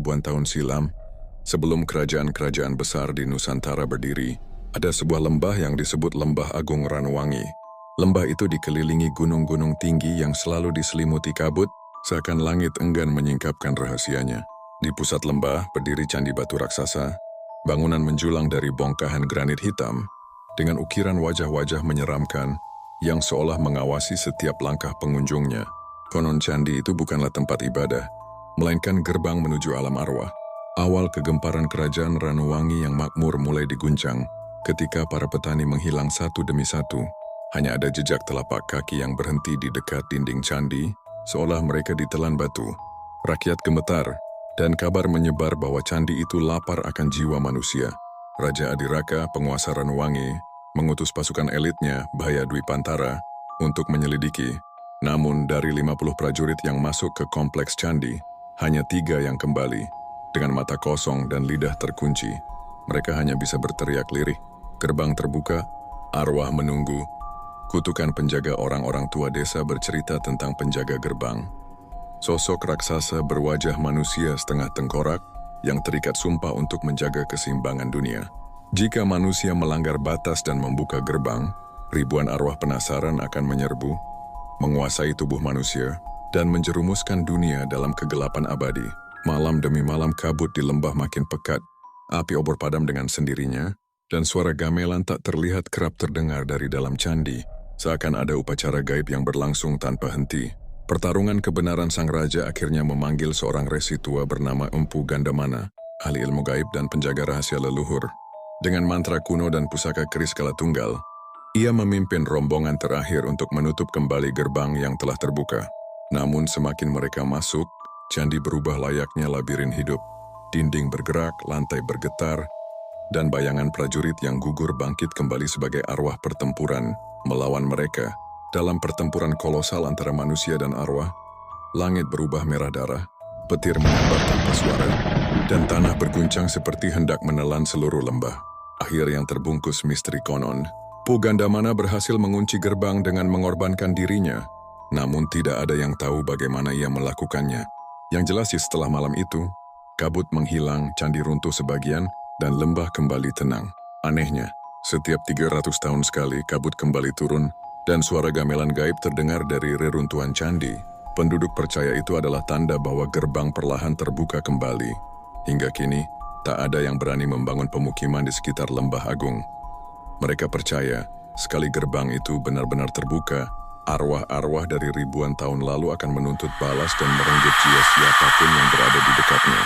Ribuan tahun silam, sebelum kerajaan-kerajaan besar di Nusantara berdiri, ada sebuah lembah yang disebut Lembah Agung Ranwangi. Lembah itu dikelilingi gunung-gunung tinggi yang selalu diselimuti kabut, seakan langit enggan menyingkapkan rahasianya. Di pusat lembah berdiri candi batu raksasa, bangunan menjulang dari bongkahan granit hitam, dengan ukiran wajah-wajah menyeramkan yang seolah mengawasi setiap langkah pengunjungnya. Konon candi itu bukanlah tempat ibadah, melainkan gerbang menuju alam arwah. Awal kegemparan kerajaan Ranwangi yang makmur mulai diguncang ketika para petani menghilang satu demi satu. Hanya ada jejak telapak kaki yang berhenti di dekat dinding candi, seolah mereka ditelan batu. Rakyat gemetar, dan kabar menyebar bahwa candi itu lapar akan jiwa manusia. Raja Adiraka, penguasa Ranwangi, mengutus pasukan elitnya, Bhaya Dwipantara, untuk menyelidiki. Namun dari 50 prajurit yang masuk ke kompleks candi, hanya 3 yang kembali. Dengan mata kosong dan lidah terkunci, mereka hanya bisa berteriak lirih. Gerbang terbuka, arwah menunggu. Kutukan penjaga orang-orang tua desa bercerita tentang penjaga gerbang. Sosok raksasa berwajah manusia setengah tengkorak yang terikat sumpah untuk menjaga keseimbangan dunia. Jika manusia melanggar batas dan membuka gerbang, ribuan arwah penasaran akan menyerbu, menguasai tubuh manusia, dan menjerumuskan dunia dalam kegelapan abadi. Malam demi malam kabut di lembah makin pekat, api obor padam dengan sendirinya, dan suara gamelan tak terlihat kerap terdengar dari dalam candi, seakan ada upacara gaib yang berlangsung tanpa henti. Pertarungan kebenaran sang raja akhirnya memanggil seorang resi tua bernama Empu Gandamana, ahli ilmu gaib dan penjaga rahasia leluhur. Dengan mantra kuno dan pusaka keris kala tunggal, ia memimpin rombongan terakhir untuk menutup kembali gerbang yang telah terbuka. Namun semakin mereka masuk, candi berubah layaknya labirin hidup. Dinding bergerak, lantai bergetar, dan bayangan prajurit yang gugur bangkit kembali sebagai arwah pertempuran melawan mereka. Dalam pertempuran kolosal antara manusia dan arwah, langit berubah merah darah, petir menyambar tanpa suara, dan tanah berguncang seperti hendak menelan seluruh lembah. Akhir yang terbungkus misteri konon, Empu Gandamana berhasil mengunci gerbang dengan mengorbankan dirinya, namun tidak ada yang tahu bagaimana ia melakukannya. Yang jelas setelah malam itu, kabut menghilang, candi runtuh sebagian, dan lembah kembali tenang. Anehnya, setiap 300 tahun sekali kabut kembali turun, dan suara gamelan gaib terdengar dari reruntuhan candi. Penduduk percaya itu adalah tanda bahwa gerbang perlahan terbuka kembali. Hingga kini, tak ada yang berani membangun pemukiman di sekitar Lembah Agung. Mereka percaya, sekali gerbang itu benar-benar terbuka, arwah-arwah dari ribuan tahun lalu akan menuntut balas dan merenggut jiwa siapapun yang berada di dekatnya.